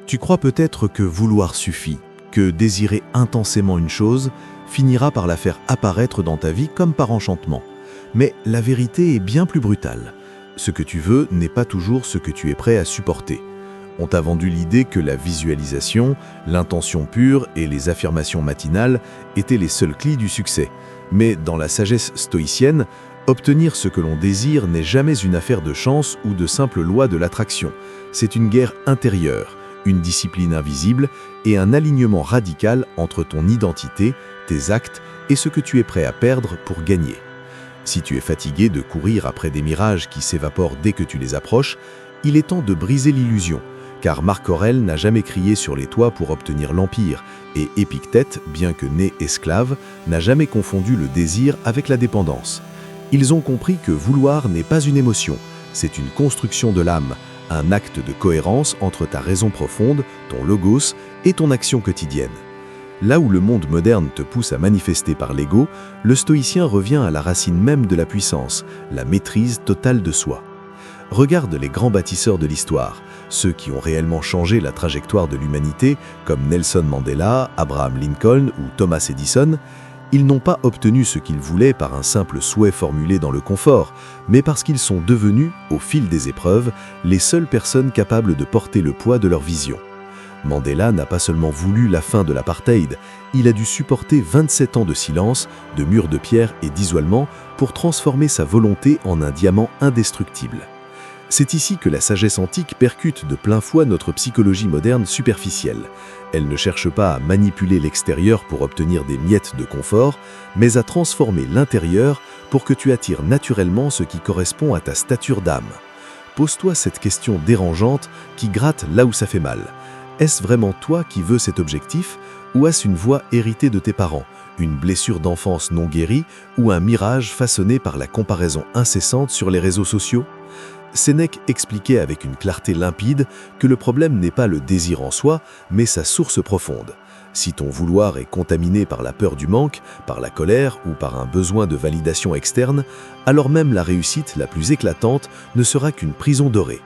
Tu crois peut-être que vouloir suffit, que désirer intensément une chose finira par la faire apparaître dans ta vie comme par enchantement. Mais la vérité est bien plus brutale. Ce que tu veux n'est pas toujours ce que tu es prêt à supporter. On t'a vendu l'idée que la visualisation, l'intention pure et les affirmations matinales étaient les seules clés du succès. Mais dans la sagesse stoïcienne, obtenir ce que l'on désire n'est jamais une affaire de chance ou de simple loi de l'attraction. C'est une guerre intérieure, une discipline invisible et un alignement radical entre ton identité, tes actes et ce que tu es prêt à perdre pour gagner. Si tu es fatigué de courir après des mirages qui s'évaporent dès que tu les approches, il est temps de briser l'illusion, car Marc Aurèle n'a jamais crié sur les toits pour obtenir l'empire, et Épictète, bien que né esclave, n'a jamais confondu le désir avec la dépendance. Ils ont compris que vouloir n'est pas une émotion, c'est une construction de l'âme, un acte de cohérence entre ta raison profonde, ton logos et ton action quotidienne. Là où le monde moderne te pousse à manifester par l'ego, le stoïcien revient à la racine même de la puissance, la maîtrise totale de soi. Regarde les grands bâtisseurs de l'histoire, ceux qui ont réellement changé la trajectoire de l'humanité, comme Nelson Mandela, Abraham Lincoln ou Thomas Edison. Ils n'ont pas obtenu ce qu'ils voulaient par un simple souhait formulé dans le confort, mais parce qu'ils sont devenus, au fil des épreuves, les seules personnes capables de porter le poids de leur vision. Mandela n'a pas seulement voulu la fin de l'apartheid, il a dû supporter 27 ans de silence, de murs de pierre et d'isolement pour transformer sa volonté en un diamant indestructible. C'est ici que la sagesse antique percute de plein fouet notre psychologie moderne superficielle. Elle ne cherche pas à manipuler l'extérieur pour obtenir des miettes de confort, mais à transformer l'intérieur pour que tu attires naturellement ce qui correspond à ta stature d'âme. Pose-toi cette question dérangeante qui gratte là où ça fait mal. Est-ce vraiment toi qui veux cet objectif, ou est-ce une voie héritée de tes parents, une blessure d'enfance non guérie ou un mirage façonné par la comparaison incessante sur les réseaux sociaux ? Sénèque expliquait avec une clarté limpide que le problème n'est pas le désir en soi, mais sa source profonde. Si ton vouloir est contaminé par la peur du manque, par la colère ou par un besoin de validation externe, alors même la réussite la plus éclatante ne sera qu'une prison dorée.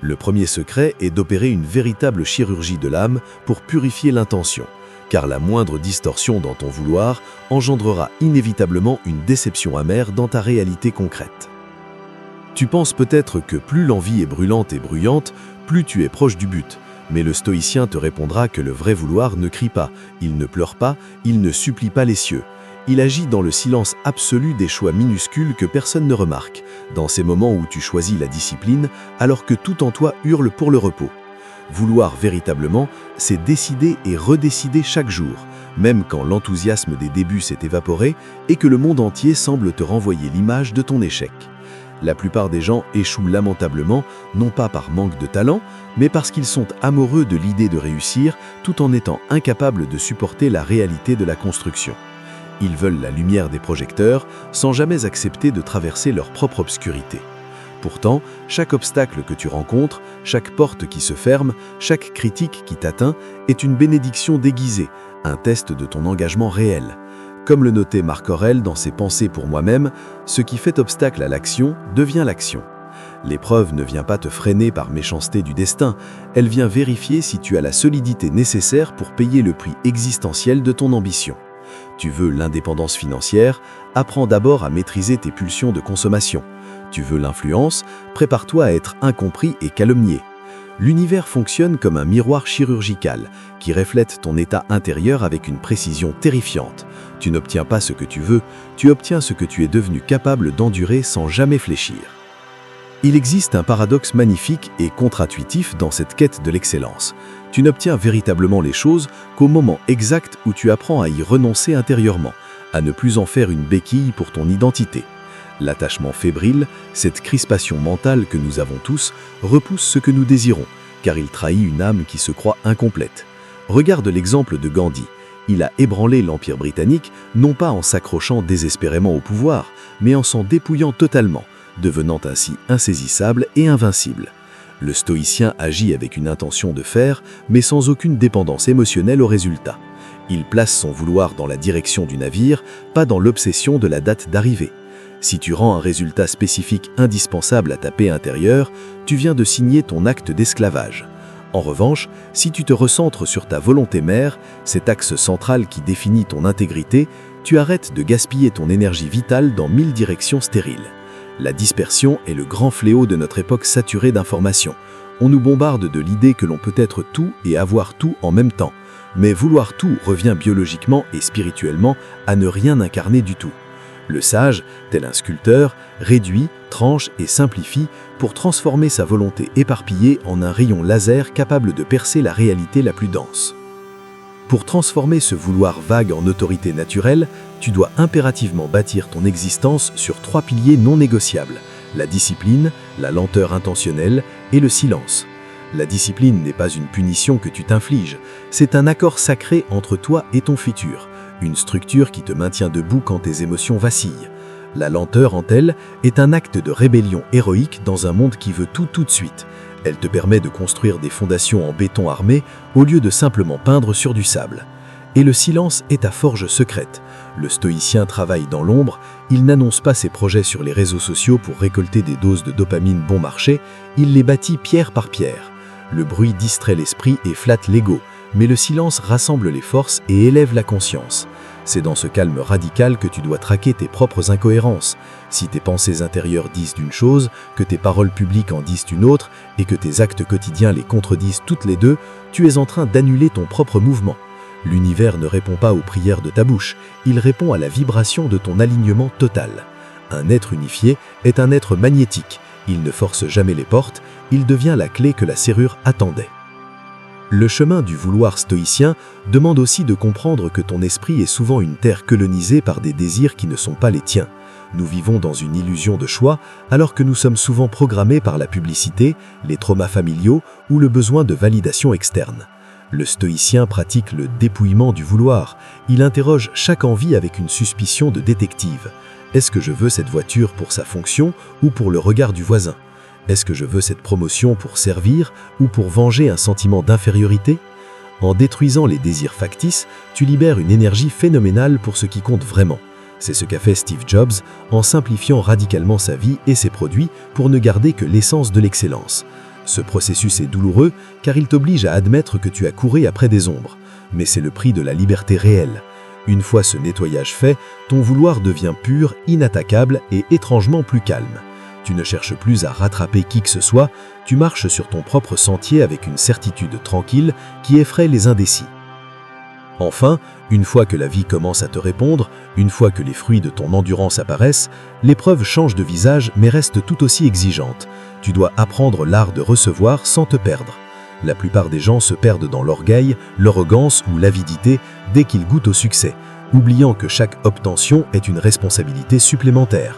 Le premier secret est d'opérer une véritable chirurgie de l'âme pour purifier l'intention, car la moindre distorsion dans ton vouloir engendrera inévitablement une déception amère dans ta réalité concrète. Tu penses peut-être que plus l'envie est brûlante et bruyante, plus tu es proche du but. Mais le stoïcien te répondra que le vrai vouloir ne crie pas, il ne pleure pas, il ne supplie pas les cieux. Il agit dans le silence absolu des choix minuscules que personne ne remarque, dans ces moments où tu choisis la discipline alors que tout en toi hurle pour le repos. Vouloir véritablement, c'est décider et redécider chaque jour, même quand l'enthousiasme des débuts s'est évaporé et que le monde entier semble te renvoyer l'image de ton échec. La plupart des gens échouent lamentablement, non pas par manque de talent, mais parce qu'ils sont amoureux de l'idée de réussir tout en étant incapables de supporter la réalité de la construction. Ils veulent la lumière des projecteurs sans jamais accepter de traverser leur propre obscurité. Pourtant, chaque obstacle que tu rencontres, chaque porte qui se ferme, chaque critique qui t'atteint est une bénédiction déguisée, un test de ton engagement réel. Comme le notait Marc Aurèle dans ses Pensées pour moi-même, ce qui fait obstacle à l'action devient l'action. L'épreuve ne vient pas te freiner par méchanceté du destin, elle vient vérifier si tu as la solidité nécessaire pour payer le prix existentiel de ton ambition. Tu veux l'indépendance financière, apprends d'abord à maîtriser tes pulsions de consommation. Tu veux l'influence, prépare-toi à être incompris et calomnié. L'univers fonctionne comme un miroir chirurgical qui reflète ton état intérieur avec une précision terrifiante. Tu n'obtiens pas ce que tu veux, tu obtiens ce que tu es devenu capable d'endurer sans jamais fléchir. Il existe un paradoxe magnifique et contre-intuitif dans cette quête de l'excellence. Tu n'obtiens véritablement les choses qu'au moment exact où tu apprends à y renoncer intérieurement, à ne plus en faire une béquille pour ton identité. L'attachement fébrile, cette crispation mentale que nous avons tous, repousse ce que nous désirons, car il trahit une âme qui se croit incomplète. Regarde l'exemple de Gandhi. Il a ébranlé l'Empire britannique, non pas en s'accrochant désespérément au pouvoir, mais en s'en dépouillant totalement, devenant ainsi insaisissable et invincible. Le stoïcien agit avec une intention de faire, mais sans aucune dépendance émotionnelle au résultat. Il place son vouloir dans la direction du navire, pas dans l'obsession de la date d'arrivée. Si tu rends un résultat spécifique indispensable à ta paix intérieure, tu viens de signer ton acte d'esclavage. En revanche, si tu te recentres sur ta volonté mère, cet axe central qui définit ton intégrité, tu arrêtes de gaspiller ton énergie vitale dans 1000 directions stériles. La dispersion est le grand fléau de notre époque saturée d'informations. On nous bombarde de l'idée que l'on peut être tout et avoir tout en même temps. Mais vouloir tout revient biologiquement et spirituellement à ne rien incarner du tout. Le sage, tel un sculpteur, réduit, tranche et simplifie pour transformer sa volonté éparpillée en un rayon laser capable de percer la réalité la plus dense. Pour transformer ce vouloir vague en autorité naturelle, tu dois impérativement bâtir ton existence sur 3 piliers non négociables: la discipline, la lenteur intentionnelle et le silence. La discipline n'est pas une punition que tu t'infliges, c'est un accord sacré entre toi et ton futur, une structure qui te maintient debout quand tes émotions vacillent. La lenteur, en elle, est un acte de rébellion héroïque dans un monde qui veut tout de suite. Elle te permet de construire des fondations en béton armé au lieu de simplement peindre sur du sable. Et le silence est ta forge secrète. Le stoïcien travaille dans l'ombre, il n'annonce pas ses projets sur les réseaux sociaux pour récolter des doses de dopamine bon marché, il les bâtit pierre par pierre. Le bruit distrait l'esprit et flatte l'ego, mais le silence rassemble les forces et élève la conscience. C'est dans ce calme radical que tu dois traquer tes propres incohérences. Si tes pensées intérieures disent une chose, que tes paroles publiques en disent une autre, et que tes actes quotidiens les contredisent toutes les deux, tu es en train d'annuler ton propre mouvement. L'univers ne répond pas aux prières de ta bouche, il répond à la vibration de ton alignement total. Un être unifié est un être magnétique, il ne force jamais les portes, il devient la clé que la serrure attendait. Le chemin du vouloir stoïcien demande aussi de comprendre que ton esprit est souvent une terre colonisée par des désirs qui ne sont pas les tiens. Nous vivons dans une illusion de choix alors que nous sommes souvent programmés par la publicité, les traumas familiaux ou le besoin de validation externe. Le stoïcien pratique le dépouillement du vouloir. Il interroge chaque envie avec une suspicion de détective. Est-ce que je veux cette voiture pour sa fonction ou pour le regard du voisin ? Est-ce que je veux cette promotion pour servir ou pour venger un sentiment d'infériorité ? En détruisant les désirs factices, tu libères une énergie phénoménale pour ce qui compte vraiment. C'est ce qu'a fait Steve Jobs en simplifiant radicalement sa vie et ses produits pour ne garder que l'essence de l'excellence. Ce processus est douloureux car il t'oblige à admettre que tu as couru après des ombres. Mais c'est le prix de la liberté réelle. Une fois ce nettoyage fait, ton vouloir devient pur, inattaquable et étrangement plus calme. Tu ne cherches plus à rattraper qui que ce soit, tu marches sur ton propre sentier avec une certitude tranquille qui effraie les indécis. Enfin, une fois que la vie commence à te répondre, une fois que les fruits de ton endurance apparaissent, l'épreuve change de visage mais reste tout aussi exigeante. Tu dois apprendre l'art de recevoir sans te perdre. La plupart des gens se perdent dans l'orgueil, l'arrogance ou l'avidité dès qu'ils goûtent au succès, oubliant que chaque obtention est une responsabilité supplémentaire.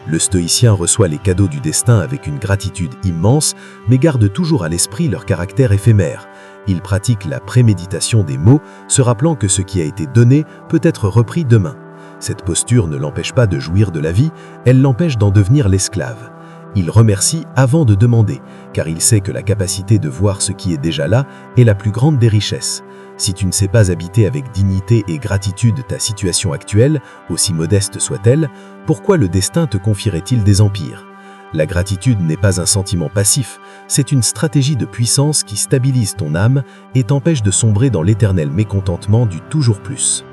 Le stoïcien reçoit les cadeaux du destin avec une gratitude immense, mais garde toujours à l'esprit leur caractère éphémère. Il pratique la préméditation des mots, se rappelant que ce qui a été donné peut être repris demain. Cette posture ne l'empêche pas de jouir de la vie, elle l'empêche d'en devenir l'esclave. Il remercie avant de demander, car il sait que la capacité de voir ce qui est déjà là est la plus grande des richesses. Si tu ne sais pas habiter avec dignité et gratitude ta situation actuelle, aussi modeste soit-elle, pourquoi le destin te confierait-il des empires ? La gratitude n'est pas un sentiment passif, c'est une stratégie de puissance qui stabilise ton âme et t'empêche de sombrer dans l'éternel mécontentement du toujours plus.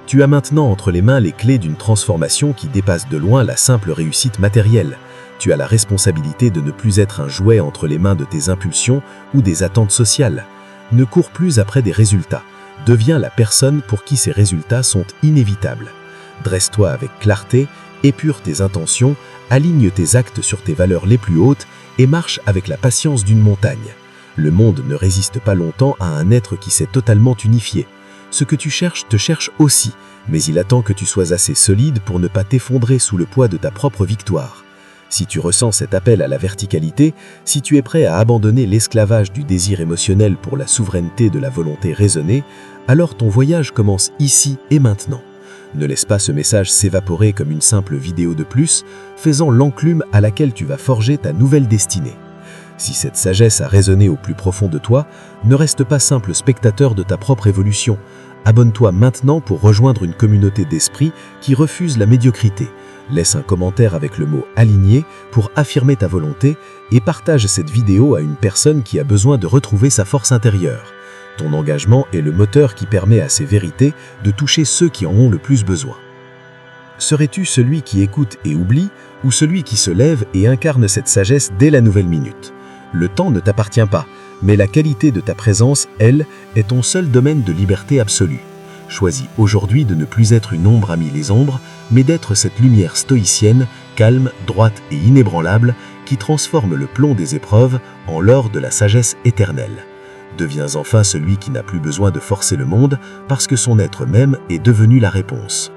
Tu as maintenant entre les mains les clés d'une transformation qui dépasse de loin la simple réussite matérielle. Tu as la responsabilité de ne plus être un jouet entre les mains de tes impulsions ou des attentes sociales. Ne cours plus après des résultats. Deviens la personne pour qui ces résultats sont inévitables. Dresse-toi avec clarté, épure tes intentions, aligne tes actes sur tes valeurs les plus hautes et marche avec la patience d'une montagne. Le monde ne résiste pas longtemps à un être qui s'est totalement unifié. Ce que tu cherches te cherche aussi, mais il attend que tu sois assez solide pour ne pas t'effondrer sous le poids de ta propre victoire. Si tu ressens cet appel à la verticalité, si tu es prêt à abandonner l'esclavage du désir émotionnel pour la souveraineté de la volonté raisonnée, alors ton voyage commence ici et maintenant. Ne laisse pas ce message s'évaporer comme une simple vidéo de plus, faisant l'enclume à laquelle tu vas forger ta nouvelle destinée. Si cette sagesse a résonné au plus profond de toi, ne reste pas simple spectateur de ta propre évolution. Abonne-toi maintenant pour rejoindre une communauté d'esprit qui refuse la médiocrité. Laisse un commentaire avec le mot « aligné » pour affirmer ta volonté et partage cette vidéo à une personne qui a besoin de retrouver sa force intérieure. Ton engagement est le moteur qui permet à ces vérités de toucher ceux qui en ont le plus besoin. Serais-tu celui qui écoute et oublie ou celui qui se lève et incarne cette sagesse dès la nouvelle minute? Le temps ne t'appartient pas, mais la qualité de ta présence, elle, est ton seul domaine de liberté absolue. Choisis aujourd'hui de ne plus être une ombre amie les ombres, mais d'être cette lumière stoïcienne, calme, droite et inébranlable, qui transforme le plomb des épreuves en l'or de la sagesse éternelle. Deviens enfin celui qui n'a plus besoin de forcer le monde, parce que son être même est devenu la réponse.